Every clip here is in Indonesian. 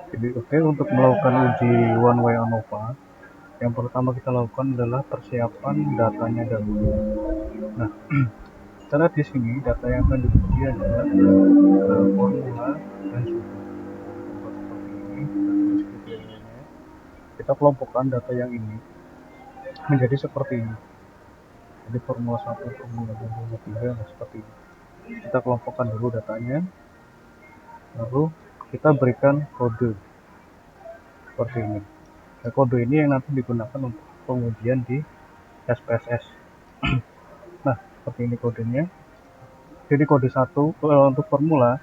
Jadi oke, untuk melakukan uji one way ANOVA, yang pertama kita lakukan adalah persiapan datanya dahulu. Nah, kita lihat di sini data yang akan diuji adalah formula dan suhu. Kita seperti ini, kita tulis kriterianya. Kita kelompokkan data yang ini menjadi seperti ini. Jadi formula 1, formula 2, formula 3, nah seperti ini. Kita kelompokkan dulu datanya, lalu kita berikan kode seperti ini. Nah, kode ini yang nanti digunakan untuk pengujian di SPSS. Nah, seperti ini kodenya. Jadi kode 1 untuk formula.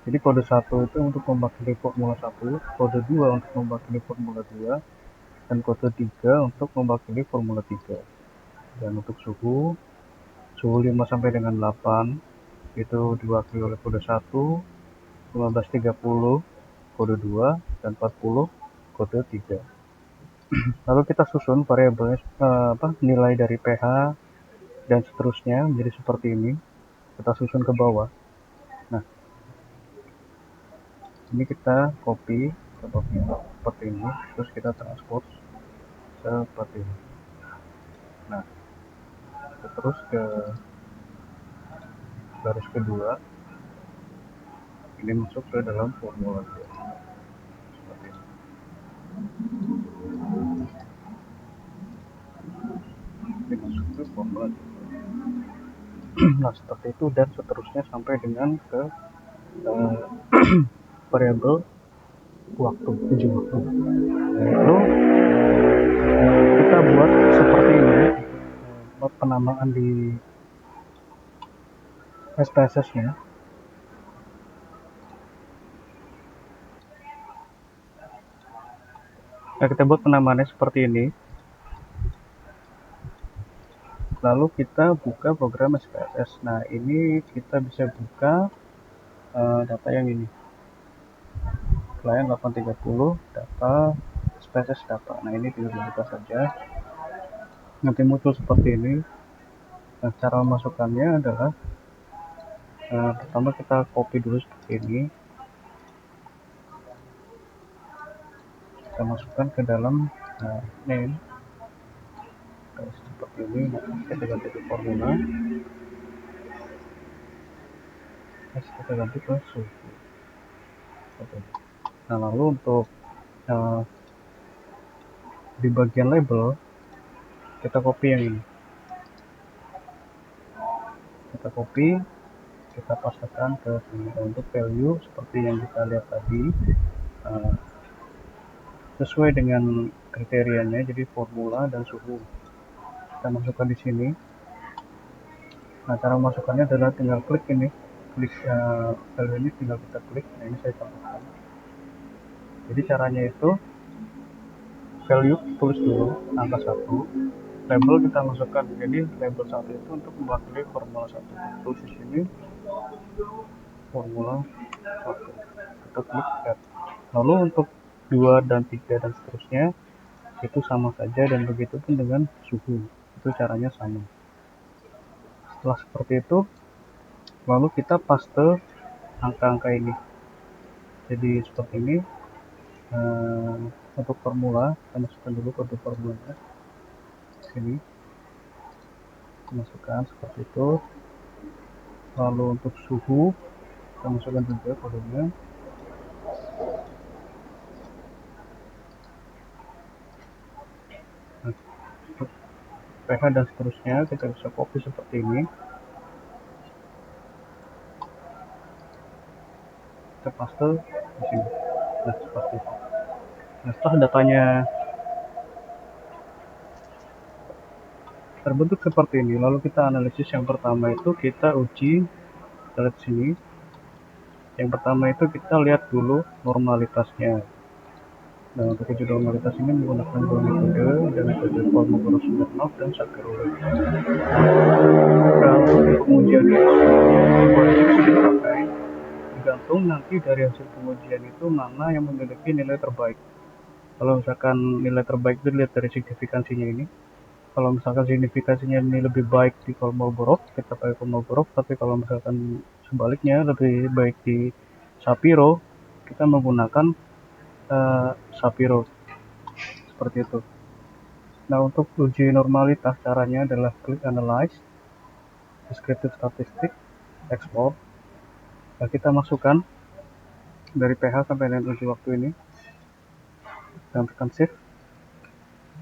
Jadi kode 1 itu untuk mewakili formula 1, kode 2 untuk mewakili formula 2, dan kode 3 untuk mewakili formula 3. Dan untuk suhu 5 sampai dengan 8 itu diwakili oleh kode 1, 1530 kode 2, dan 40 kode 3. Lalu kita susun variabelnya nilai dari pH dan seterusnya menjadi seperti ini. Kita susun ke bawah. Nah, ini kita copy contohnya seperti ini, terus kita transpose seperti ini. Nah, kita terus ke garis kedua, ini masuk ke dalam formula seperti ini. Ini masuk ke formula. Nah, seperti itu dan seterusnya sampai dengan ke variabel waktu, uji waktu. Lalu kita buat seperti ini penamaan di SPSS-nya. Nah, kita buat penamaannya seperti ini. Lalu kita buka program SPSS. Nah, ini kita bisa buka data yang ini. Client 830 data SPSS data. Nah, ini tinggal dibuka saja. Nanti muncul seperti ini. Nah, cara memasukkannya adalah pertama kita copy dulu seperti ini. Kita masukkan ke dalam name seperti ini. Nah, kita ganti ke formula, kita ganti ke suhu. Nah, lalu untuk di bagian label kita copy yang ini, kita copy, kita pastekan ke sini. Untuk value seperti yang kita lihat tadi, sesuai dengan kriterianya, jadi formula dan suhu kita masukkan di sini. Nah, cara memasukkannya adalah tinggal klik ini, klik value ini, tinggal kita klik. Nah, ini saya contohkan. Jadi caranya itu value tulis dulu angka 1, label kita masukkan. Jadi label 1 itu untuk mewakili formula 1, tulis di sini formula 1, kita klik add. Lalu untuk 2 dan 3 dan seterusnya itu sama saja, dan begitu pun dengan suhu, itu caranya sama. Setelah seperti itu, lalu kita paste angka-angka ini. Jadi seperti ini. Untuk formula kita masukkan dulu kode formulanya sini, masukkan seperti itu. Lalu untuk suhu kita masukkan juga kodenya. Nah, pH dan seterusnya kita bisa copy seperti ini, kita paste di sini. Nah, seperti itu. Nah, setelah datanya terbentuk seperti ini, lalu kita analisis. Yang pertama itu kita uji, kita lihat sini. Yang pertama itu kita lihat dulu normalitasnya. Nah, untuk uji normalitas ini menggunakan dua metode, ada metode Kolmogorov-Smirnov dan Sakharov. Kalau pengujian itu wajib dipakai, tergantung nanti dari hasil pengujian itu mana yang memiliki nilai terbaik. Kalau misalkan nilai terbaik itu dilihat dari signifikansinya ini. Kalau misalkan signifikansinya ini lebih baik di Kolmogorov, kita pakai Kolmogorov. Tapi kalau misalkan sebaliknya lebih baik di Shapiro, kita menggunakan Shapiro, seperti itu. Nah, untuk uji normalitas caranya adalah klik analyze, descriptive statistic, export. Nah, kita masukkan dari pH sampai dengan uji waktu ini dan tekan shift,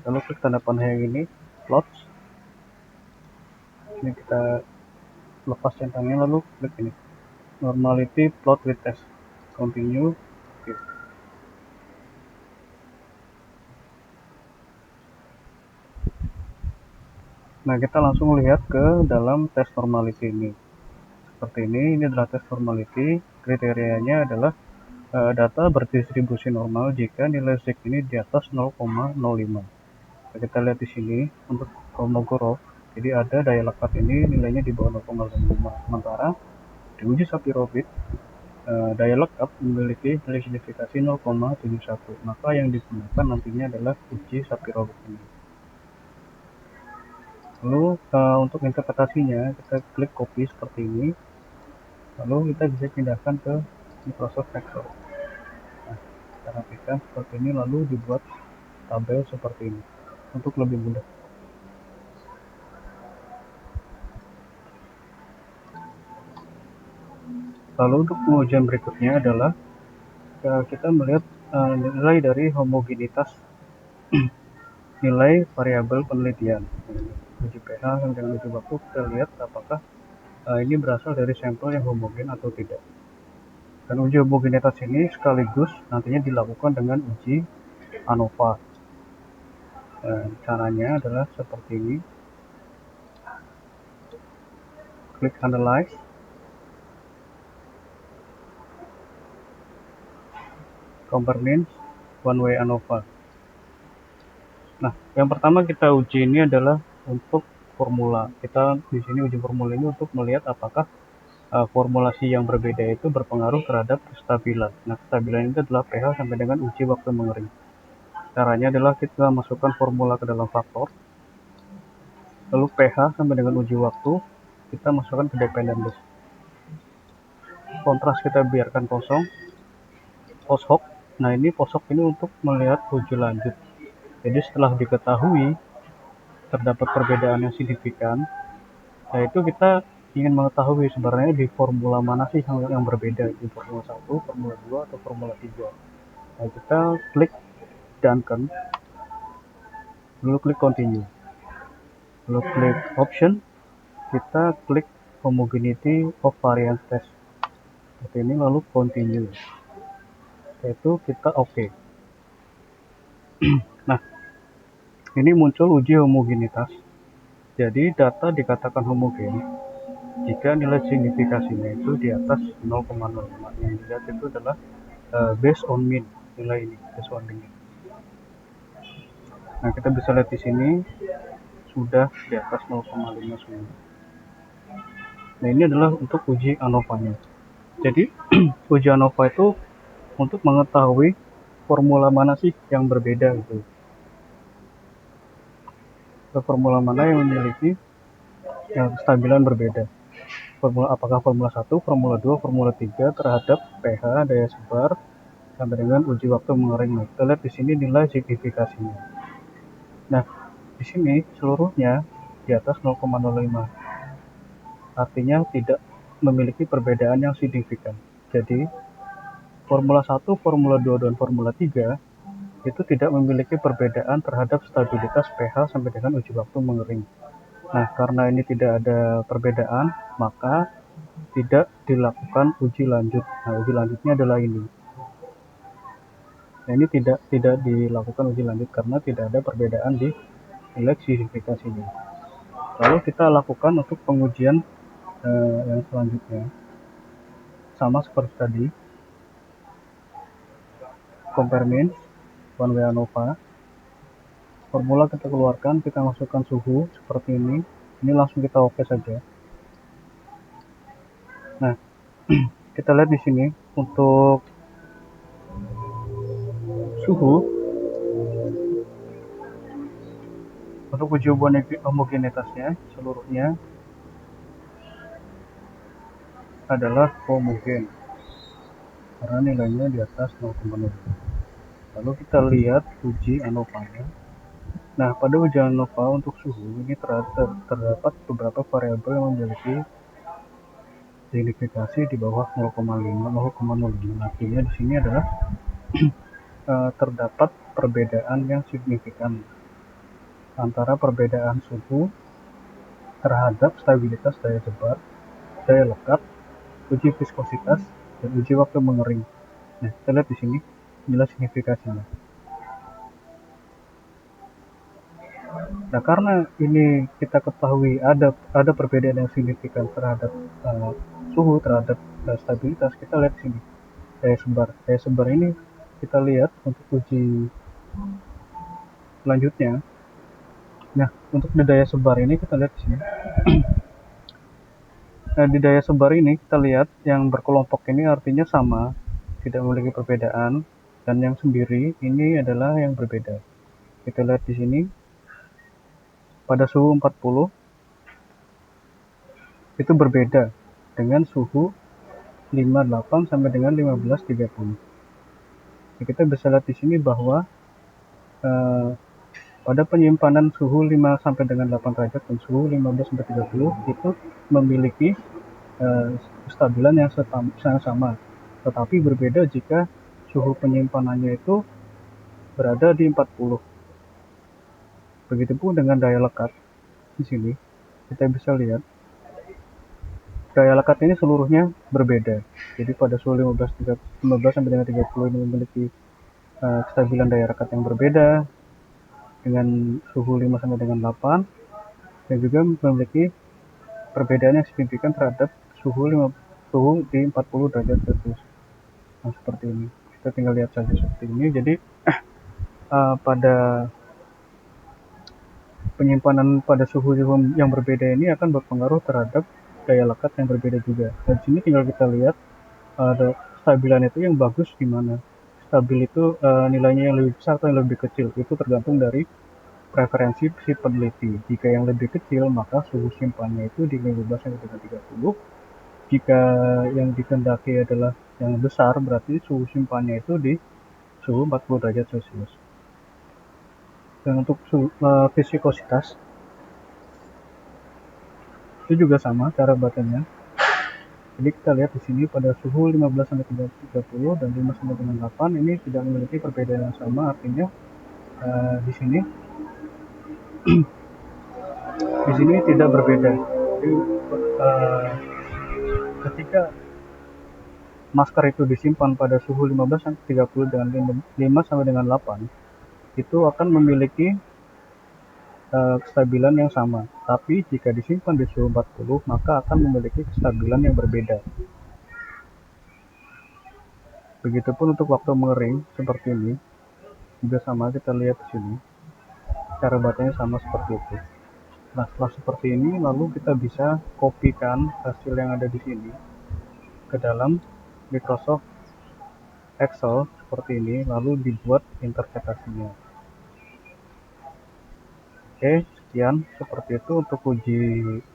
lalu klik tanda panah yang ini, plot. Ini kita lepas centangnya, lalu klik ini, normality plot with test, continue. Oke. Nah, kita langsung lihat ke dalam tes normality ini. Seperti ini adalah tes normality. Kriterianya adalah data berdistribusi normal jika nilai Z ini di atas 0,05. Nah, kita lihat di sini untuk Kolmogorov, jadi ada daya lekat ini nilainya di bawah 0,05. Sementara di uji Shapiro-Wilk, daya lekat memiliki nilai signifikasi 0,71. Maka yang digunakan nantinya adalah uji Shapiro-Wilk ini. Lalu untuk interpretasinya kita klik copy seperti ini, lalu kita bisa pindahkan ke Microsoft Excel. Nah, kita rapikan seperti ini, lalu dibuat tabel seperti ini untuk lebih mudah. Lalu untuk pengujian berikutnya adalah kita melihat nilai dari homogenitas nilai variabel penelitian. Uji pH dengan uji waktu kita lihat apakah ini berasal dari sampel yang homogen atau tidak. Dan uji homogenitas ini sekaligus nantinya dilakukan dengan uji ANOVA. Caranya adalah seperti ini. Klik analyze. Compare means one way ANOVA. Nah, yang pertama kita uji ini adalah untuk formula. Kita di sini uji formula ini untuk melihat apakah formulasi yang berbeda itu berpengaruh terhadap kestabilan. Nah, kestabilan itu adalah pH sampai dengan uji waktu mengering. Caranya adalah kita masukkan formula ke dalam faktor, lalu pH sampai dengan uji waktu kita masukkan ke dependent list. Kontras kita biarkan kosong. Post-hoc. Nah, ini post-hoc ini untuk melihat uji lanjut. Jadi setelah diketahui terdapat perbedaan yang signifikan, yaitu kita ingin mengetahui sebenarnya di formula mana sih yang berbeda, di formula 1, formula 2, atau formula 3. Nah, kita klik Duncan, lalu klik continue, lalu klik option, kita klik homogeneity of variance test seperti ini, lalu continue, yaitu kita oke. Nah, ini muncul uji homogenitas. Jadi data dikatakan homogen jika nilai signifikasinya itu di atas 0,05. Yang dilihat itu adalah based on mean, nilai ini based on mean. Nah, kita bisa lihat di sini sudah di atas 0,5 semua. Nah, ini adalah untuk uji ANOVA-nya. Jadi uji ANOVA itu untuk mengetahui formula mana sih yang berbeda gitu. Formula mana yang memiliki kestabilan berbeda. Apakah formula 1, formula 2, formula 3 terhadap pH, daya sebar sampai dengan uji waktu mengering. Nah, kita lihat di sini nilai signifikasinya. Nah, di sini seluruhnya di atas 0,05. Artinya tidak memiliki perbedaan yang signifikan. Jadi, formula 1, formula 2, dan formula 3 itu tidak memiliki perbedaan terhadap stabilitas pH sampai dengan uji waktu mengering. Nah, karena ini tidak ada perbedaan, maka tidak dilakukan uji lanjut. Nah, uji lanjutnya adalah ini. Nah, ini tidak dilakukan uji lanjut karena tidak ada perbedaan di nilai signifikasinya. Lalu kita lakukan untuk pengujian yang selanjutnya. Sama seperti tadi. Compare means, one way ANOVA. Formula kita keluarkan, kita masukkan suhu seperti ini. Ini langsung kita oke saja. Nah, kita lihat di sini untuk suhu, untuk uji homogenitasnya seluruhnya adalah homogen karena nilainya di atas 0,0. Lalu kita lihat uji ANOVA-nya. Nah, pada uji ANOVA untuk suhu ini terdapat beberapa variabel yang memiliki signifikasi di bawah 0,5, 0,05. Artinya di sini adalah terdapat perbedaan yang signifikan antara perbedaan suhu terhadap stabilitas daya sebar, daya lekat, uji viskositas, dan uji waktu mengering. Nah, kita lihat di sini jelas signifikasinya. Nah, karena ini kita ketahui ada perbedaan yang signifikan terhadap suhu, terhadap stabilitas, kita lihat di sini daya sebar. Daya sebar ini kita lihat untuk uji selanjutnya. Nah, untuk di daya sebar ini kita lihat di sini. Nah, di daya sebar ini kita lihat yang berkelompok ini artinya sama, tidak memiliki perbedaan, dan yang sendiri ini adalah yang berbeda. Kita lihat di sini pada suhu 40 itu berbeda dengan suhu 58 sampai dengan 1530. Nah, kita bisa lihat di sini bahwa pada penyimpanan suhu 5 sampai dengan 8 derajat dan suhu 15 sampai 30 itu memiliki kestabilan yang sama, tetapi berbeda jika suhu penyimpanannya itu berada di 40. Begitupun dengan daya lekat. Di sini kita bisa lihat daya lekat ini seluruhnya berbeda. Jadi pada suhu 15 sampai dengan 30 ini memiliki kestabilan daya lekat yang berbeda dengan suhu 5 sampai dengan 8, dan juga memiliki perbedaan yang signifikan terhadap suhu di 40 derajat Celcius. Nah, seperti ini. Kita tinggal lihat saja seperti ini. Jadi pada penyimpanan pada suhu yang berbeda ini akan berpengaruh terhadap daya lekat yang berbeda juga. Dan di sini tinggal kita lihat ada kestabilan itu yang bagus di mana. Stabil itu nilainya yang lebih besar atau yang lebih kecil, itu tergantung dari preferensi si peneliti. Jika yang lebih kecil, maka suhu simpannya itu di 15 sampai 30. Jika yang dikehendaki adalah yang besar, berarti suhu simpannya itu di suhu 40 derajat Celcius. Dan untuk viskositas itu juga sama cara bacanya. Jadi kita lihat di sini pada suhu 15 sampai 30 dan 5 sampai dengan 8 ini tidak memiliki perbedaan yang sama, artinya di sini tidak berbeda. Jadi ketika masker itu disimpan pada suhu 15 sampai 30 dengan 5 sampai dengan 8, itu akan memiliki kestabilan yang sama. Tapi jika disimpan di suhu 40, maka akan memiliki kestabilan yang berbeda. Begitupun untuk waktu mengering seperti ini, juga sama, kita lihat di sini. Cara bacanya sama seperti itu. Nah, setelah seperti ini, lalu kita bisa kopikan hasil yang ada di sini ke dalam Microsoft Excel seperti ini, lalu dibuat interpretasinya. Oke, sekian seperti itu untuk uji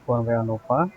one way ANOVA.